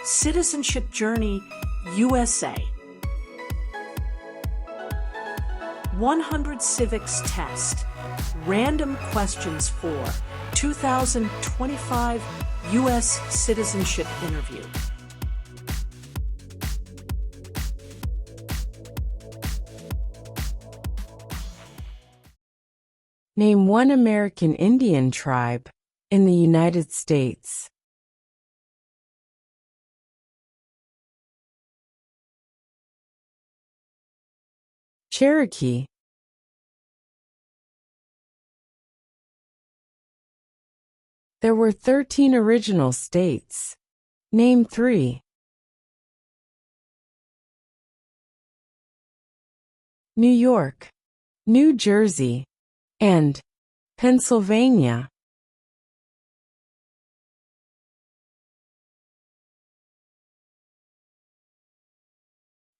Citizenship Journey, USA. 100 Civics Test. Random questions for 2025 U.S. Citizenship Interview. Name one American Indian tribe in the United States. Cherokee. There were 13 original states. Name 3. New York, New Jersey, and Pennsylvania.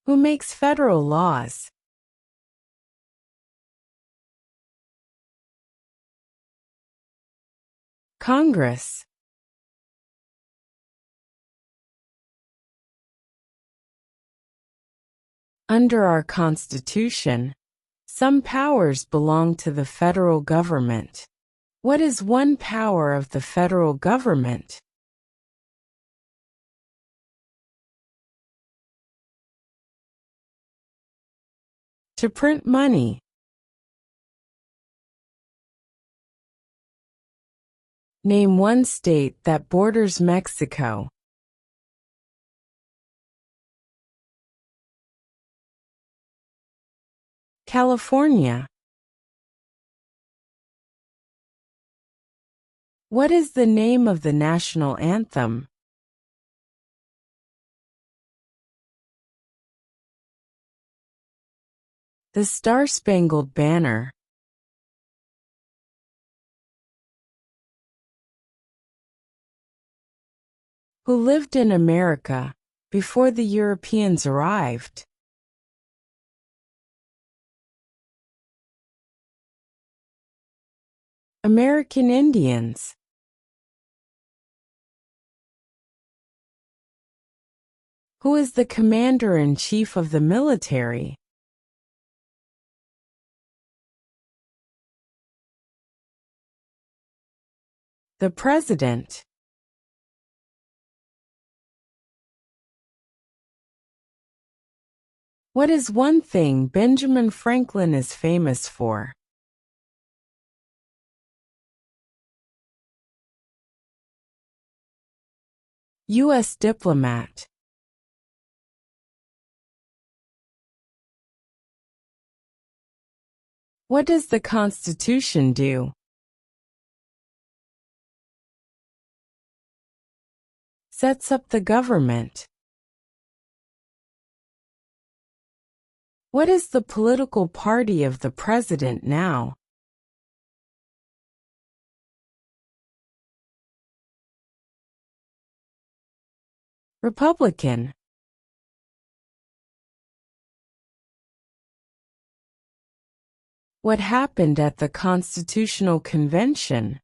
Who makes federal laws? Congress. Under our Constitution, some powers belong to the federal government. What is one power of the federal government? To print money. Name one state that borders Mexico. California. What is the name of the national anthem? The Star-Spangled Banner. Who lived in America before the Europeans arrived? American Indians. Who is the commander-in-chief of the military? The President. What is one thing Benjamin Franklin is famous for? U.S. diplomat. What does the Constitution do? Sets up the government. What is the political party of the president now? Republican. What happened at the Constitutional Convention?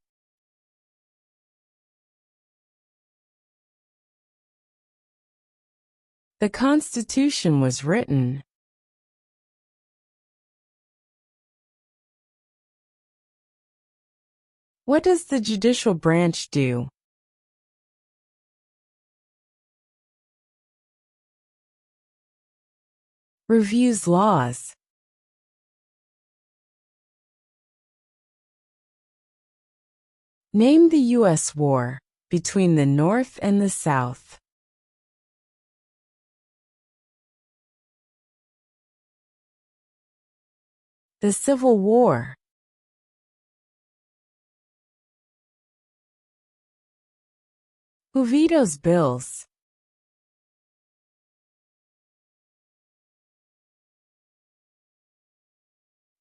The Constitution was written. What does the judicial branch do? Reviews laws. Name the U.S. war between the North and the South. The Civil War. Who vetoes bills?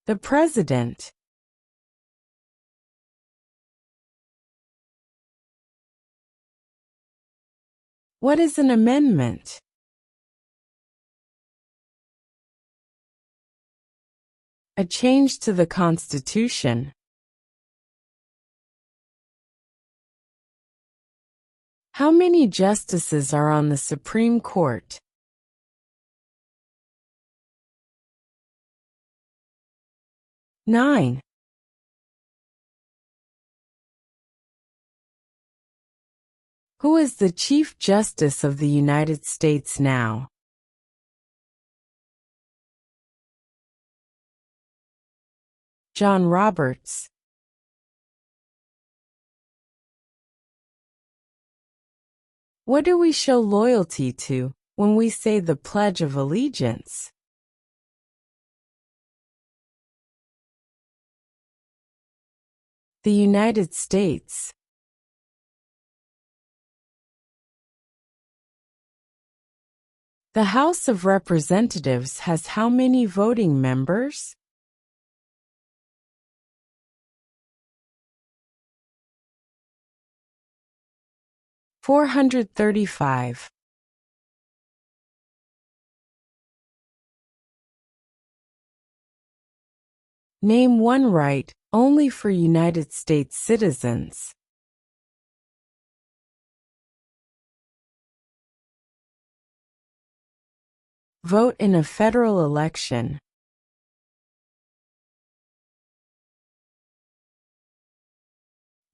The President. What is an amendment? A change to the Constitution. How many justices are on the Supreme Court? 9. Who is the Chief Justice of the United States now? John Roberts. What do we show loyalty to when we say the Pledge of Allegiance? The United States. The House of Representatives has how many voting members? 435. Name one right only for United States citizens. Vote in a federal election.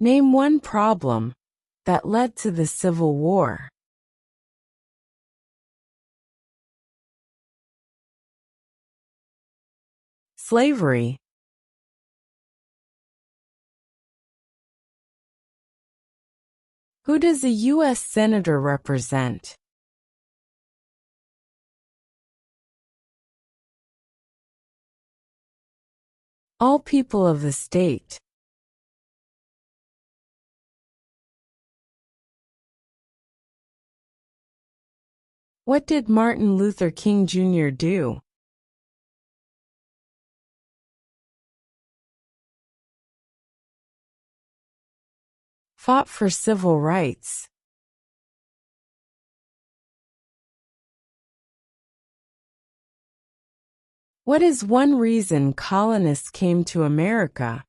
Name one problem that led to the Civil War. Slavery. Who does a U.S. Senator represent? All people of the state. What did Martin Luther King Jr. do? Fought for civil rights. What is one reason colonists came to America?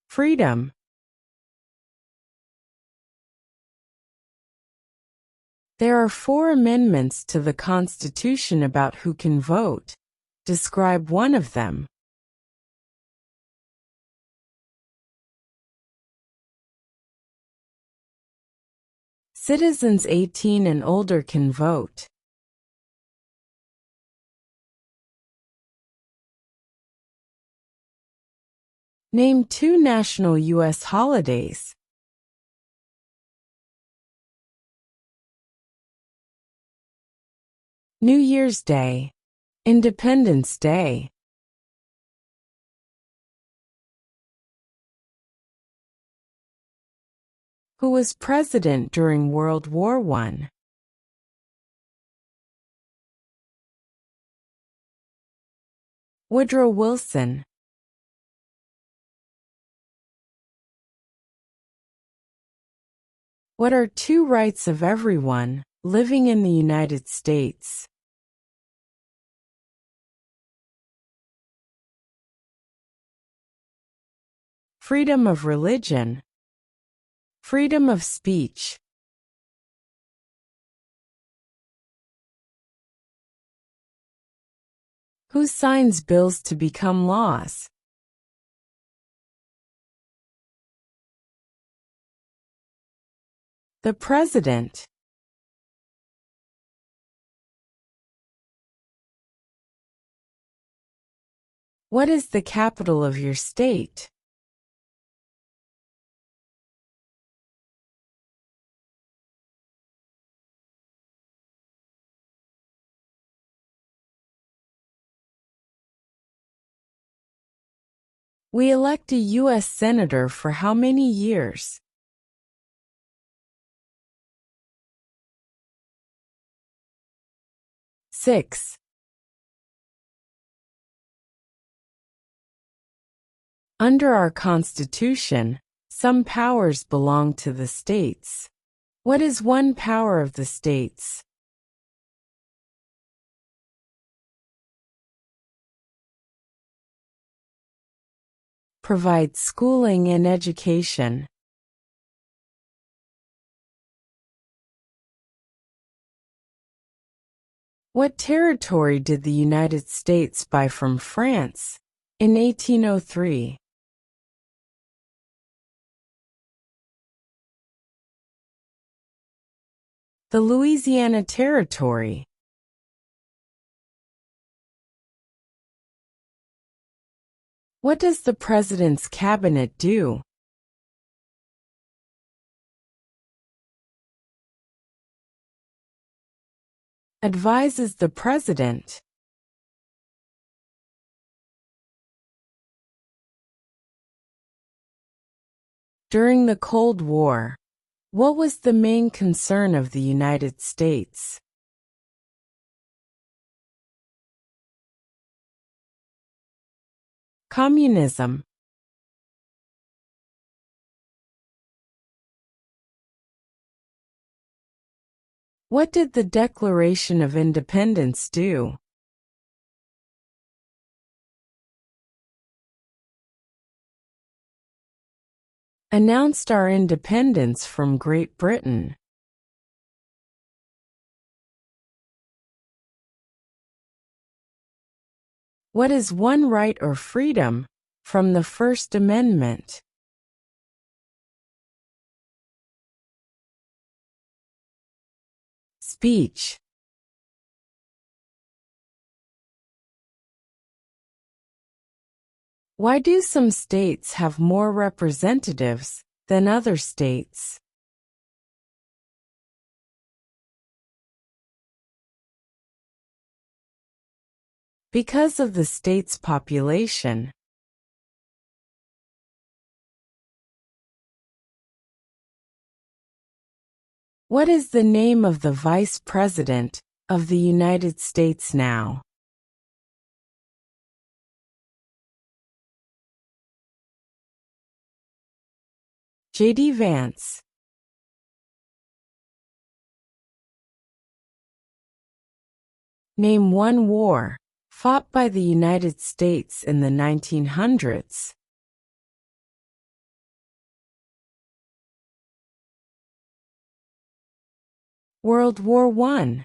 Freedom. There are 4 amendments to the Constitution about who can vote. Describe one of them. Citizens 18 and older can vote. Name 2 national U.S. holidays. New Year's Day. Independence Day. Who was president during World War I? Woodrow Wilson. What are 2 rights of everyone living in the United States? Freedom of religion. Freedom of speech. Who signs bills to become laws? The President. What is the capital of your state? We elect a U.S. Senator for how many years? 6. Under our Constitution, some powers belong to the states. What is one power of the states? Provide schooling and education. What territory did the United States buy from France in 1803? The Louisiana Territory. What does the President's Cabinet do? Advises the President. During the Cold War, what was the main concern of the United States? Communism. What did the Declaration of Independence do? Announced our independence from Great Britain. What is one right or freedom from the First Amendment? Speech. Why do some states have more representatives than other states? Because of the state's population. What is the name of the Vice President of the United States now? J.D. Vance. Name one war fought by the United States in the 1900s. World War I.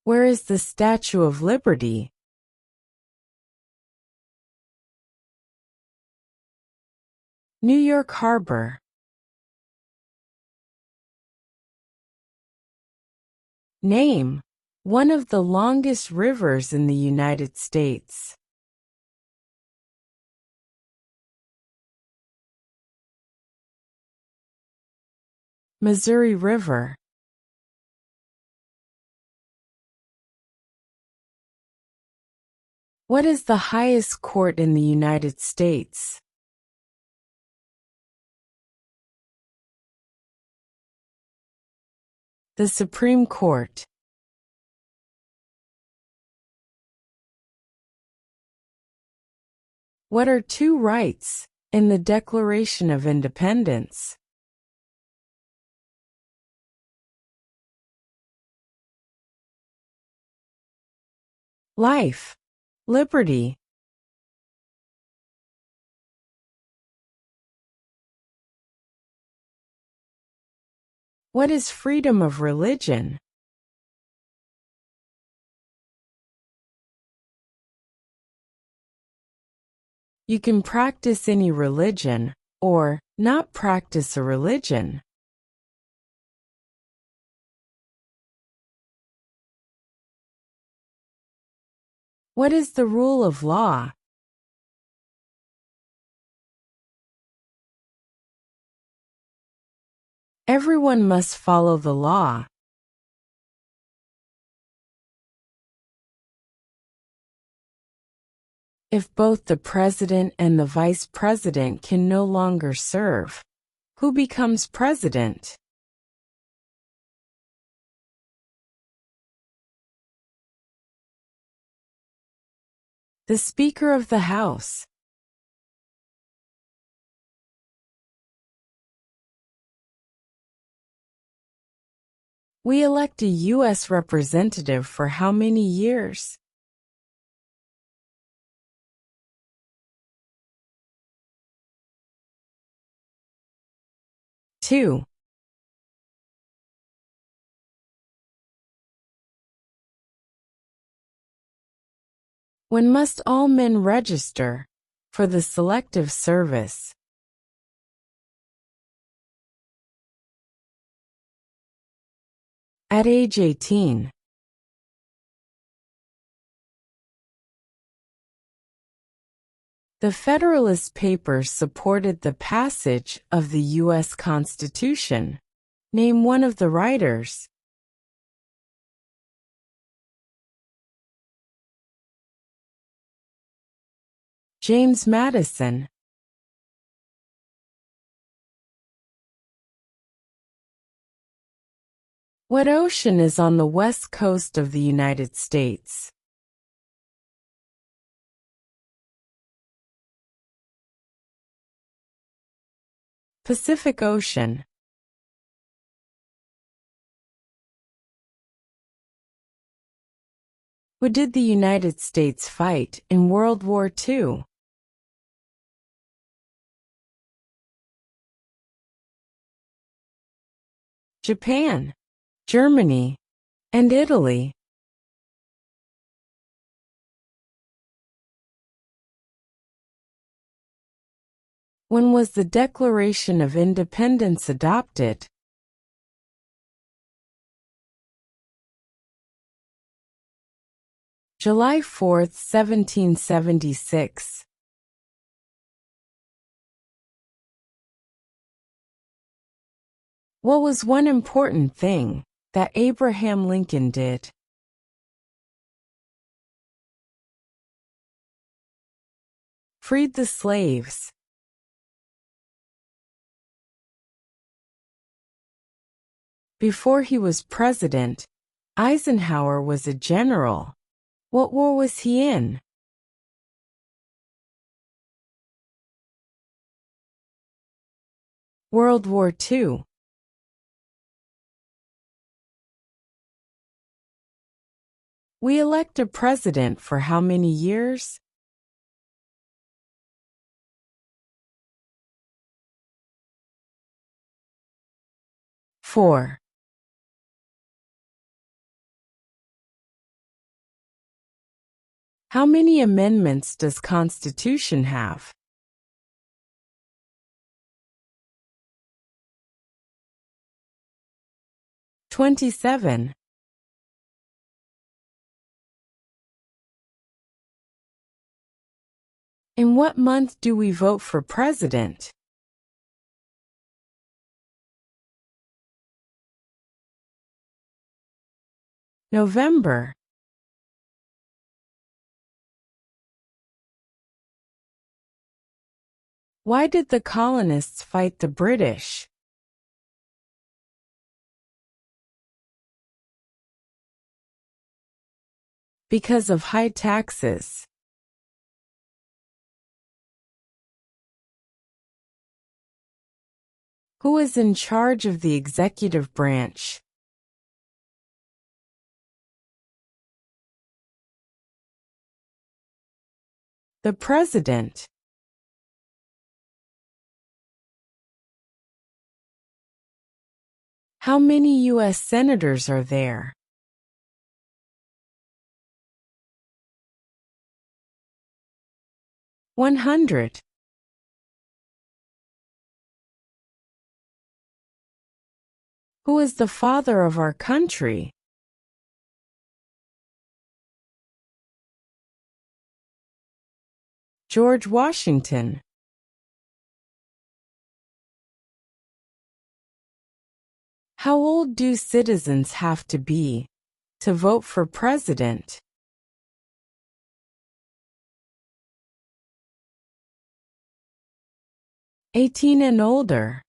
Where is the Statue of Liberty? New York Harbor. Name one of the longest rivers in the United States. Missouri River. What is the highest court in the United States? The Supreme Court. What are two rights in the Declaration of Independence? Life, liberty. What is freedom of religion? You can practice any religion, or not practice a religion. What is the rule of law? Everyone must follow the law. If both the president and the vice president can no longer serve, who becomes president? The Speaker of the House. We elect a U.S. representative for how many years? 2. When must all men register for the Selective Service? At age 18. The Federalist Papers supported the passage of the U.S. Constitution. Name one of the writers. James Madison. What ocean is on the west coast of the United States? Pacific Ocean. Who did the United States fight in World War II? Japan, Germany, and Italy. When was the Declaration of Independence adopted? July 4, 1776. What was one important thing that Abraham Lincoln did? Freed the slaves. Before he was president, Eisenhower was a general. What war was he in? World War II. We elect a president for how many years? 4. How many amendments does Constitution have? 27. In what month do we vote for president? November. Why did the colonists fight the British? Because of high taxes. Who is in charge of the executive branch? The President. How many U.S. senators are there? 100. Who is the father of our country? George Washington. How old do citizens have to be to vote for president? 18 and older.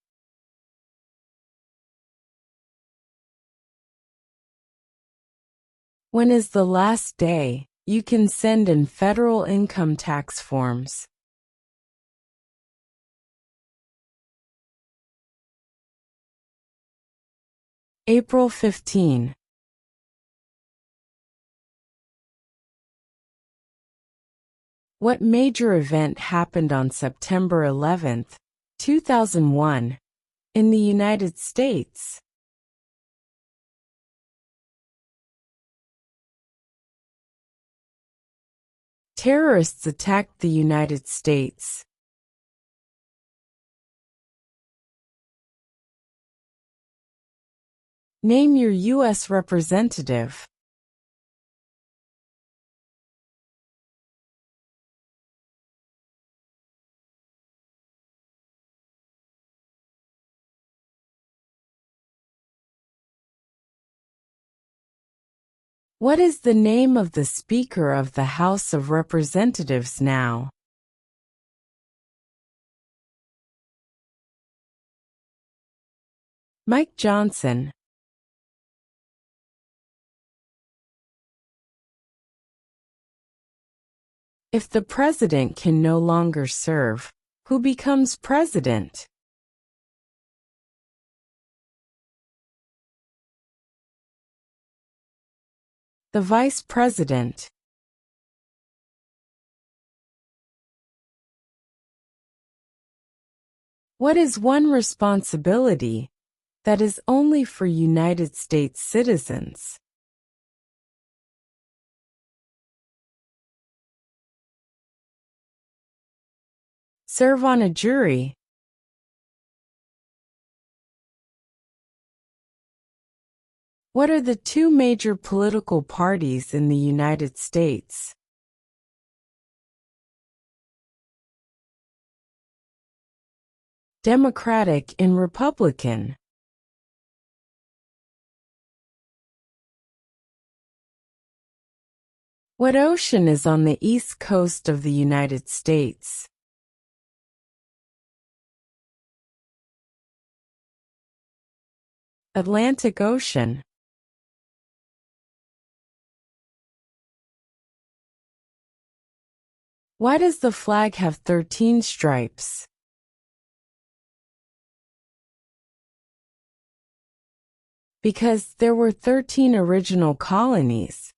When is the last day you can send in federal income tax forms? April 15. What major event happened on September 11, 2001, in the United States? Terrorists attacked the United States. Name your U.S. representative. What is the name of the Speaker of the House of Representatives now? Mike Johnson. If the president can no longer serve, who becomes president? The vice president. What is one responsibility that is only for United States citizens? Serve on a jury. What are the two major political parties in the United States? Democratic and Republican. What ocean is on the east coast of the United States? Atlantic Ocean. Why does the flag have 13 stripes? Because there were 13 original colonies.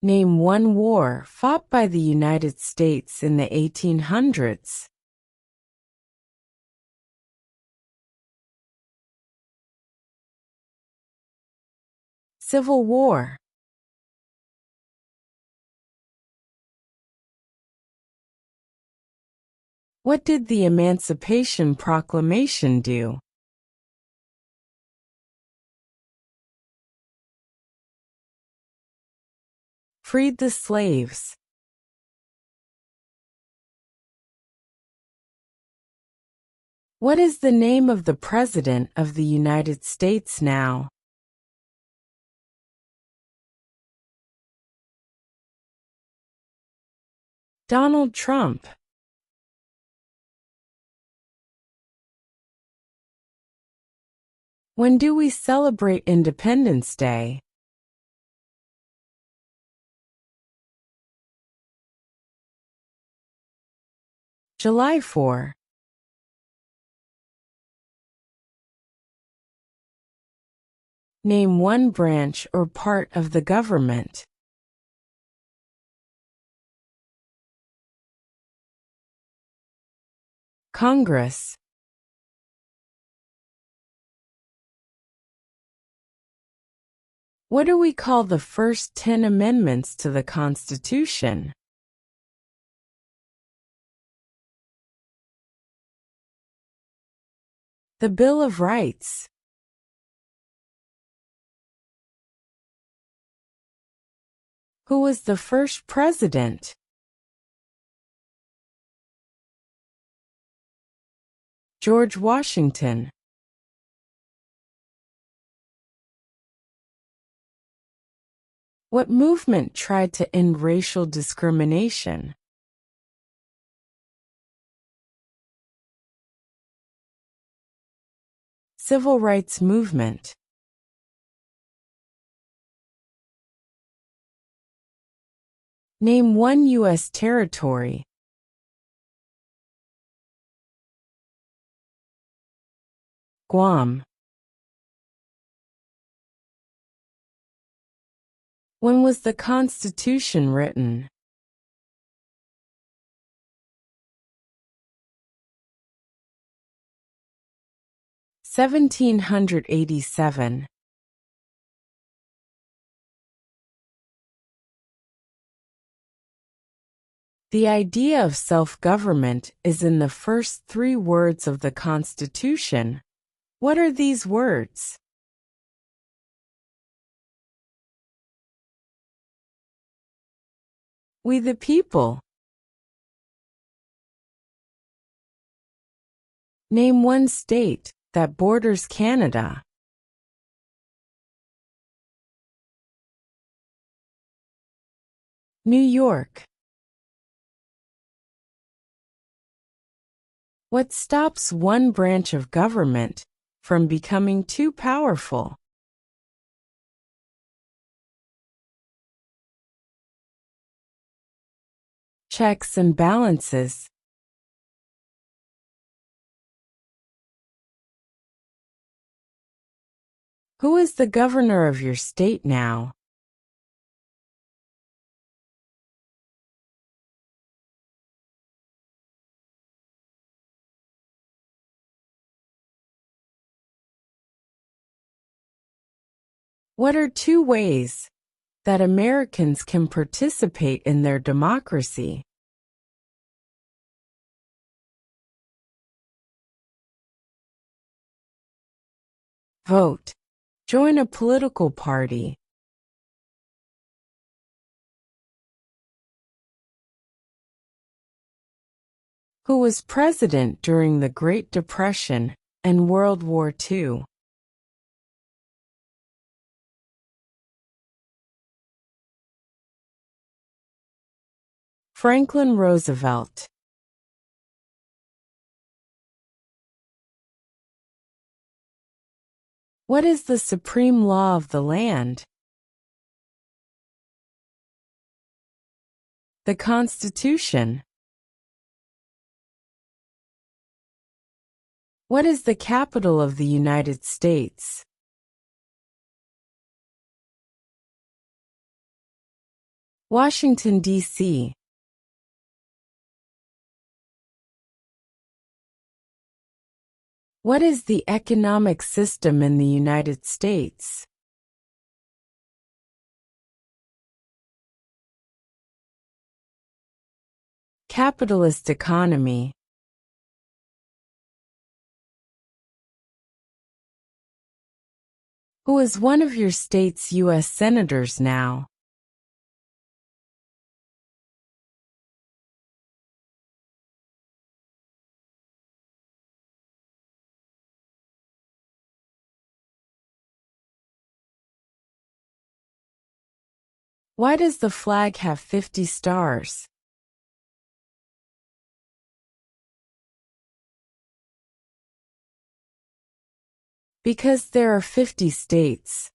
Name one war fought by the United States in the 1800s. Civil War. What did the Emancipation Proclamation do? Freed the slaves. What is the name of the President of the United States now? Donald Trump. When do we celebrate Independence Day? July 4. Name one branch or part of the government. Congress. What do we call the first 10 amendments to the Constitution? The Bill of Rights. Who was the first president? George Washington. What movement tried to end racial discrimination? Civil rights movement. Name one U.S. territory. Guam. When was the Constitution written? (1787). The idea of self-government is in the first 3 words of the Constitution. What are these words? We the people. Name one state that borders Canada. New York. What stops one branch of government from becoming too powerful? Checks and balances. Who is the governor of your state now? What are 2 ways that Americans can participate in their democracy? Vote. Join a political party. Who was president during the Great Depression and World War II? Franklin Roosevelt. What is the supreme law of the land? The Constitution. What is the capital of the United States? Washington, D.C. What is the economic system in the United States? Capitalist economy. Who is one of your state's U.S. senators now? Why does the flag have 50 stars? Because there are 50 states.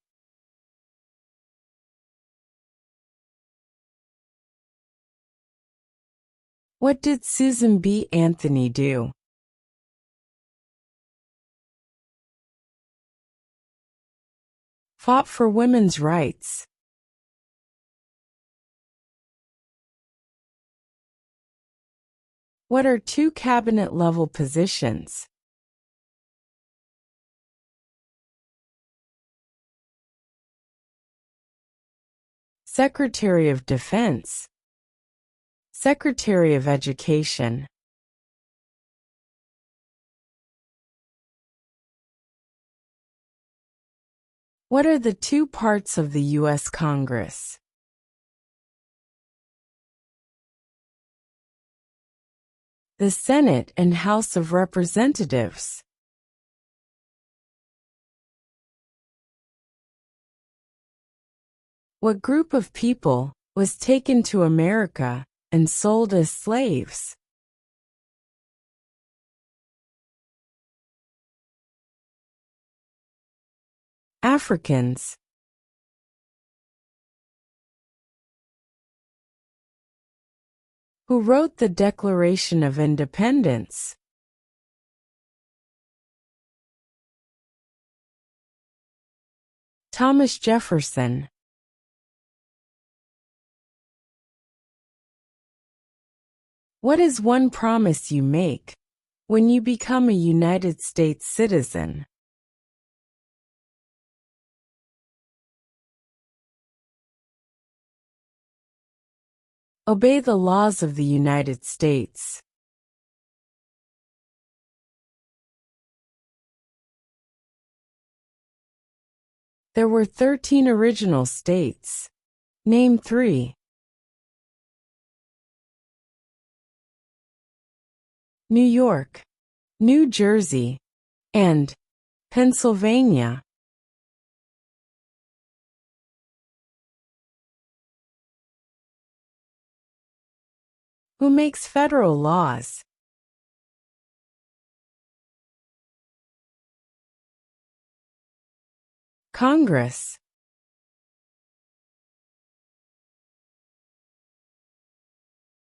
What did Susan B. Anthony do? Fought for women's rights. What are 2 cabinet-level positions? Secretary of Defense. Secretary of Education. What are the 2 parts of the U.S. Congress? The Senate and House of Representatives. What group of people was taken to America and sold as slaves? Africans. Who wrote the Declaration of Independence? Thomas Jefferson. What is one promise you make when you become a United States citizen? Obey the laws of the United States. There were 13 original states. Name 3. New York, New Jersey, and Pennsylvania. Who makes federal laws? Congress.